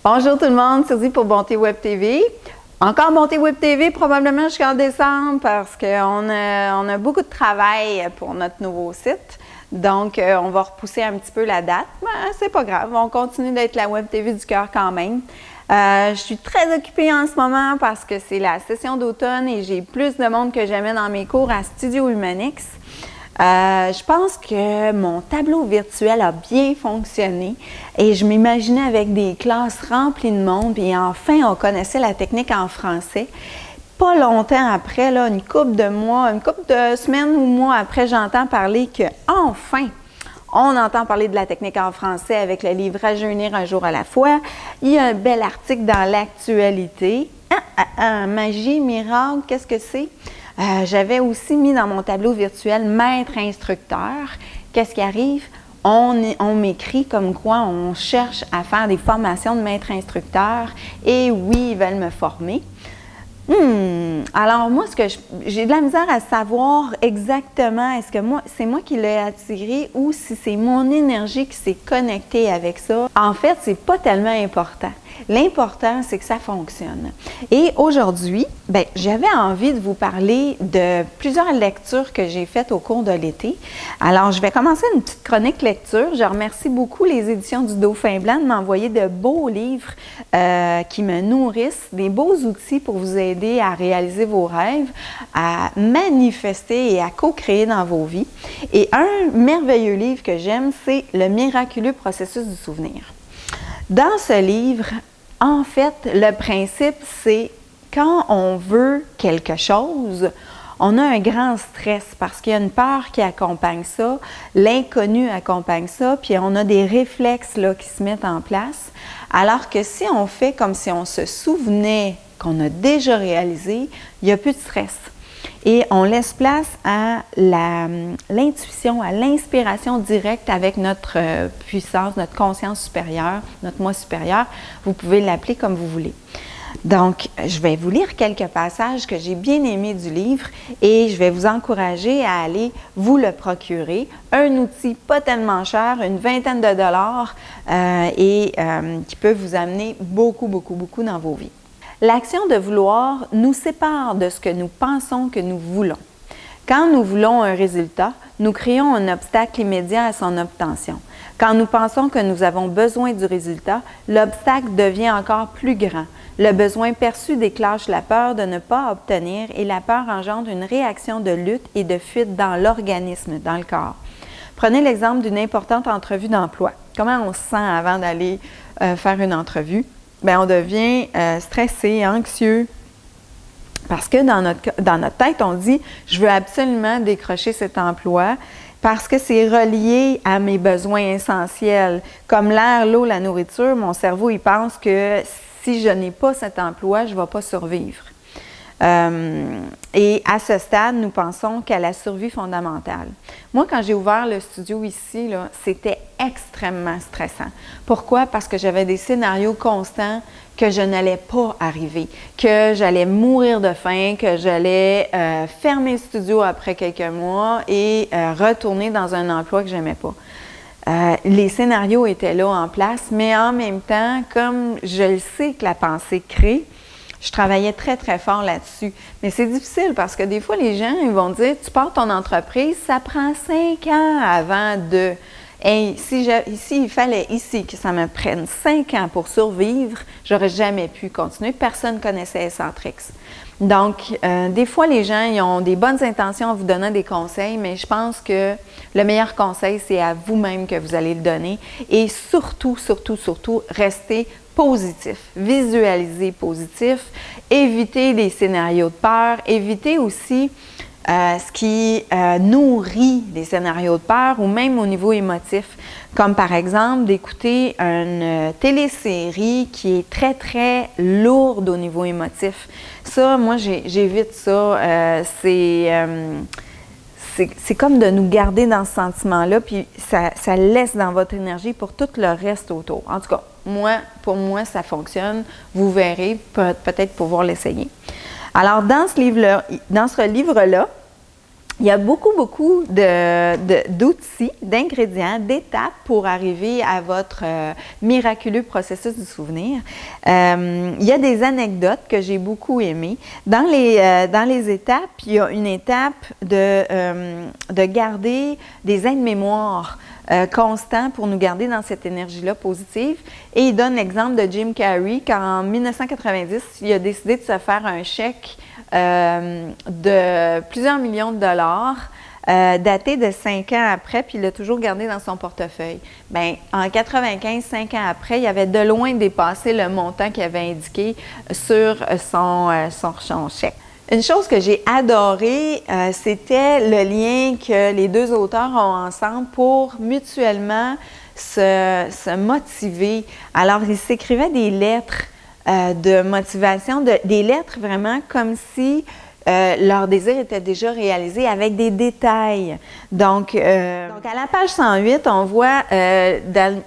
Bonjour tout le monde, Suzy pour Bonté Web TV. Encore Bonté Web TV, probablement jusqu'en décembre parce qu'on a beaucoup de travail pour notre nouveau site. Donc, on va repousser un petit peu la date, mais c'est pas grave, on continue d'être la Web TV du cœur quand même. Je suis très occupée en ce moment parce que c'est la session d'automne et j'ai plus de monde que jamais dans mes cours à Studio Humanix. Je pense que mon tableau virtuel a bien fonctionné et je m'imaginais avec des classes remplies de monde et enfin on connaissait la technique en français. Pas longtemps après, là, une couple de mois, une couple de semaines ou mois après, j'entends parler que enfin on entend parler de la technique en français avec le livre Rajeunir un jour à la fois. Il y a un bel article dans l'actualité. Magie, miracle, qu'est-ce que c'est? J'avais aussi mis dans mon tableau virtuel maître instructeur. Qu'est-ce qui arrive? On m'écrit comme quoi on cherche à faire des formations de maître instructeur et oui, ils veulent me former. Alors moi, j'ai de la misère à savoir exactement, est-ce que c'est moi qui l'ai attiré ou si c'est mon énergie qui s'est connectée avec ça. En fait, c'est pas tellement important. L'important, c'est que ça fonctionne. Et aujourd'hui, j'avais envie de vous parler de plusieurs lectures que j'ai faites au cours de l'été. Alors, je vais commencer une petite chronique lecture. Je remercie beaucoup les éditions du Dauphin Blanc de m'envoyer de beaux livres qui me nourrissent, des beaux outils pour vous aider à réaliser vos rêves, à manifester et à co-créer dans vos vies. Et un merveilleux livre que j'aime, c'est Le miraculeux processus du souvenir. Dans ce livre, en fait, le principe, c'est quand on veut quelque chose, on a un grand stress parce qu'il y a une peur qui accompagne ça, l'inconnu accompagne ça, puis on a des réflexes là, qui se mettent en place. Alors que si on fait comme si on se souvenait qu'on a déjà réalisé, il n'y a plus de stress. Et on laisse place à l'intuition, à l'inspiration directe avec notre puissance, notre conscience supérieure, notre moi supérieur. Vous pouvez l'appeler comme vous voulez. Donc, je vais vous lire quelques passages que j'ai bien aimés du livre et je vais vous encourager à aller vous le procurer. Un outil pas tellement cher, une vingtaine de dollars qui peut vous amener beaucoup dans vos vies. L'action de vouloir nous sépare de ce que nous pensons que nous voulons. Quand nous voulons un résultat, nous créons un obstacle immédiat à son obtention. Quand nous pensons que nous avons besoin du résultat, l'obstacle devient encore plus grand. Le besoin perçu déclenche la peur de ne pas obtenir et la peur engendre une réaction de lutte et de fuite dans l'organisme, dans le corps. Prenez l'exemple d'une importante entrevue d'emploi. Comment on se sent avant d'aller faire une entrevue? On devient stressé, anxieux, parce que dans notre tête, on dit « je veux absolument décrocher cet emploi » parce que c'est relié à mes besoins essentiels. Comme l'air, l'eau, la nourriture, mon cerveau, il pense que si je n'ai pas cet emploi, je ne vais pas survivre. Et à ce stade, nous pensons qu'à la survie fondamentale. Moi, quand j'ai ouvert le studio ici, c'était extrêmement stressant. Pourquoi? Parce que j'avais des scénarios constants que je n'allais pas arriver, que j'allais mourir de faim, que j'allais fermer le studio après quelques mois et retourner dans un emploi que je n'aimais pas. Les scénarios étaient là en place, mais en même temps, comme je le sais que la pensée crée, je travaillais très fort là-dessus. Mais c'est difficile parce que des fois, les gens ils vont dire « tu pars ton entreprise, ça prend 5 ans avant de… » Hey, si il fallait ici que ça me prenne 5 ans pour survivre, j'aurais jamais pu continuer. Personne ne connaissait Essentrix. Donc, des fois, les gens ils ont des bonnes intentions en vous donnant des conseils, mais je pense que le meilleur conseil, c'est à vous-même que vous allez le donner. Et surtout, restez positif, visualisez positif, évitez les scénarios de peur, évitez aussi ce qui nourrit les scénarios de peur ou même au niveau émotif, comme par exemple d'écouter une télésérie qui est très lourde au niveau émotif. Ça, moi, j'évite ça. C'est comme de nous garder dans ce sentiment-là, puis ça laisse dans votre énergie pour tout le reste autour. En tout cas, pour moi, ça fonctionne. Vous verrez, peut-être pouvoir l'essayer. Alors, dans ce livre-là, Il y a beaucoup d'outils, d'ingrédients, d'étapes pour arriver à votre miraculeux processus du souvenir. Il y a des anecdotes que j'ai beaucoup aimées. Dans les étapes, il y a une étape de garder des aides-mémoires constants pour nous garder dans cette énergie-là positive. Et il donne l'exemple de Jim Carrey, qu'en 1990, il a décidé de se faire un chèque de plusieurs millions de dollars, daté de 5 ans après, puis il l'a toujours gardé dans son portefeuille. Bien, en 95, 5 ans après, il avait de loin dépassé le montant qu'il avait indiqué sur son chèque. Une chose que j'ai adorée, c'était le lien que les deux auteurs ont ensemble pour mutuellement se motiver. Alors, ils s'écrivaient des lettres de motivation, des lettres vraiment comme si leur désir était déjà réalisé avec des détails. Donc à la page 108, on voit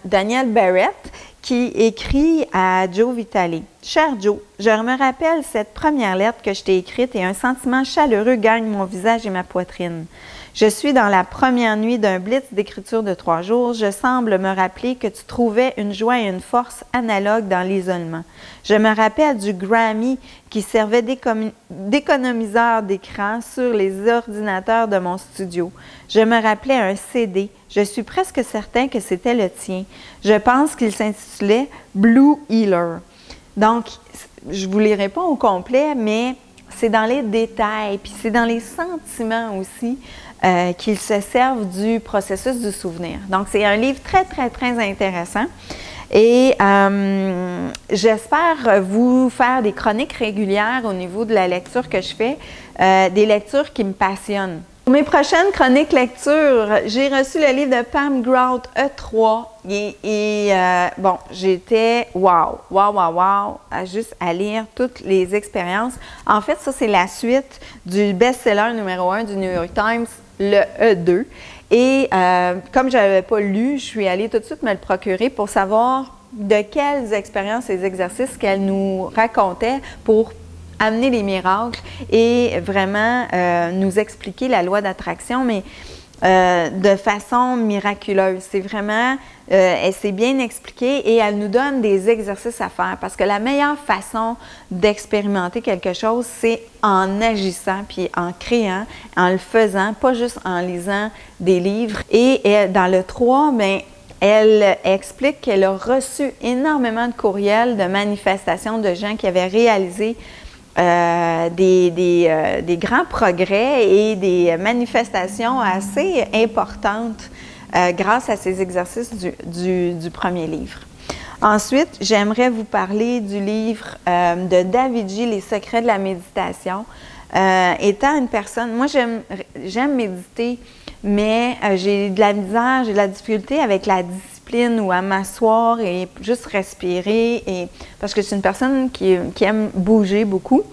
Daniel Barrett qui écrit à Joe Vitale. « Cher Joe, je me rappelle cette première lettre que je t'ai écrite et un sentiment chaleureux gagne mon visage et ma poitrine. Je suis dans la première nuit d'un blitz d'écriture de 3 jours. Je semble me rappeler que tu trouvais une joie et une force analogues dans l'isolement. Je me rappelle du Grammy qui servait d'économiseur d'écran sur les ordinateurs de mon studio. Je me rappelais un CD. Je suis presque certain que c'était le tien. Je pense qu'il s'intitulait Blue Healer. » Donc, je ne vous lirai pas au complet, mais c'est dans les détails, puis c'est dans les sentiments aussi qu'ils se servent du processus du souvenir. Donc, c'est un livre très, très, très intéressant. Et j'espère vous faire des chroniques régulières au niveau de la lecture que je fais, des lectures qui me passionnent. Pour mes prochaines chroniques lecture, j'ai reçu le livre de Pam Grout, E3, bon, j'étais wow, juste à lire toutes les expériences. En fait, ça, c'est la suite du best-seller numéro 1 du New York Times, le E2. Et comme je n'avais pas lu, je suis allée tout de suite me le procurer pour savoir de quelles expériences et exercices qu'elle nous racontait pour amener les miracles et vraiment nous expliquer la loi d'attraction, mais de façon miraculeuse. C'est vraiment, elle s'est bien expliquée et elle nous donne des exercices à faire parce que la meilleure façon d'expérimenter quelque chose, c'est en agissant, puis en créant, en le faisant, pas juste en lisant des livres. Et dans le 3, bien, elle explique qu'elle a reçu énormément de courriels de manifestations de gens qui avaient réalisé des grands progrès et des manifestations assez importantes grâce à ces exercices du premier livre. Ensuite, j'aimerais vous parler du livre de David J. Les secrets de la méditation. Étant une personne, moi j'aime méditer, mais j'ai de la misère, j'ai de la difficulté avec la discipline ou à m'asseoir et juste respirer, parce que je suis une personne qui aime bouger beaucoup.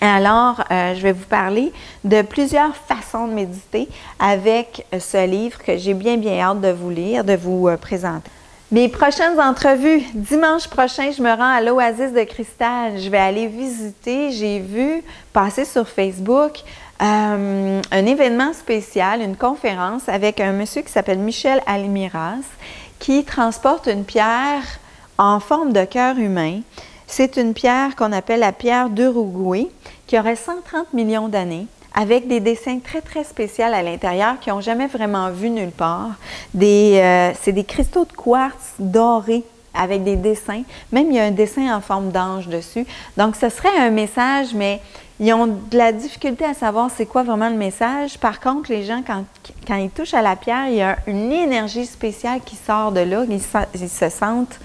Alors, je vais vous parler de plusieurs façons de méditer avec ce livre que j'ai bien hâte de vous lire, de vous présenter. Mes prochaines entrevues, dimanche prochain, je me rends à l'Oasis de Cristal. Je vais aller visiter, j'ai vu passer sur Facebook un événement spécial, une conférence avec un monsieur qui s'appelle Michel Almiras qui transporte une pierre en forme de cœur humain. C'est une pierre qu'on appelle la pierre d'Uruguay qui aurait 130 millions d'années, avec des dessins très, très spéciaux à l'intérieur qui n'ont jamais vraiment vu nulle part. C'est des cristaux de quartz dorés avec des dessins. Même, il y a un dessin en forme d'ange dessus. Donc, ce serait un message, mais ils ont de la difficulté à savoir c'est quoi vraiment le message. Par contre, les gens, quand ils touchent à la pierre, il y a une énergie spéciale qui sort de là. Ils se sentent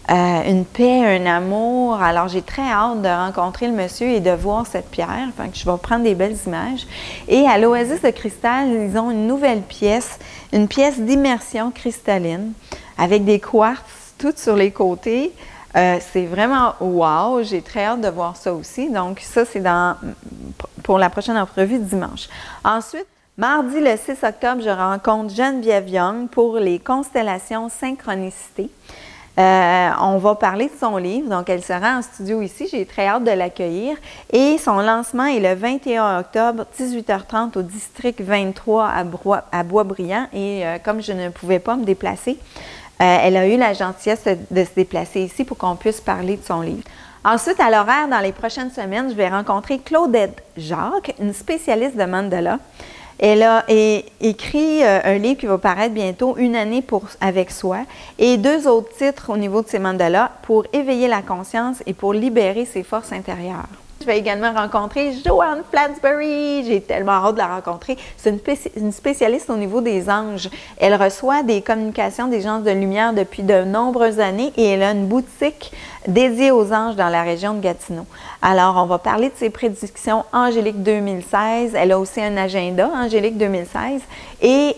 une paix, un amour. Alors, j'ai très hâte de rencontrer le monsieur et de voir cette pierre. Enfin, je vais prendre des belles images. Et à l'Oasis de Cristal, ils ont une nouvelle pièce, une pièce d'immersion cristalline avec des quartz toutes sur les côtés. C'est vraiment wow! J'ai très hâte de voir ça aussi. Donc, ça, c'est pour la prochaine entrevue dimanche. Ensuite, mardi le 6 octobre, je rencontre Geneviève Young pour les constellations synchronicité. On va parler de son livre, donc elle sera en studio ici, j'ai très hâte de l'accueillir. Et son lancement est le 21 octobre, 18h30 au district 23 à Boisbriand. Et comme je ne pouvais pas me déplacer, elle a eu la gentillesse de se déplacer ici pour qu'on puisse parler de son livre. Ensuite, à l'horaire, dans les prochaines semaines, je vais rencontrer Claudette Jacques, une spécialiste de mandala. Elle a écrit un livre qui va paraître bientôt, Une année avec soi, et 2 autres titres au niveau de ces mandalas pour éveiller la conscience et pour libérer ses forces intérieures. Je vais également rencontrer Joanne Flansbury. J'ai tellement hâte de la rencontrer. C'est une spécialiste au niveau des anges. Elle reçoit des communications des gens de lumière depuis de nombreuses années et elle a une boutique dédiée aux anges dans la région de Gatineau. Alors, on va parler de ses prédictions Angélique 2016. Elle a aussi un agenda, Angélique 2016. Et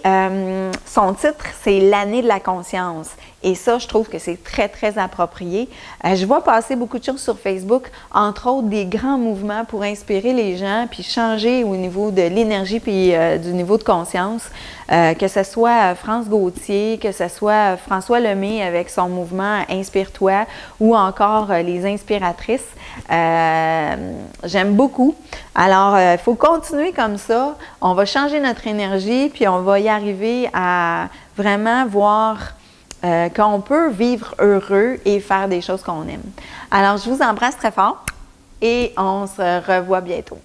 son titre, c'est L'année de la conscience. Et ça, je trouve que c'est très, très approprié. Je vois passer beaucoup de choses sur Facebook, entre autres des grands mouvements pour inspirer les gens, puis changer au niveau de l'énergie, puis du niveau de conscience. Que ce soit France Gauthier, que ce soit François Lemay avec son mouvement Inspire-toi, ou encore les inspiratrices. J'aime beaucoup. Alors, il faut continuer comme ça. On va changer notre énergie, puis on va y arriver à vraiment voir qu'on peut vivre heureux et faire des choses qu'on aime. Alors, je vous embrasse très fort et on se revoit bientôt.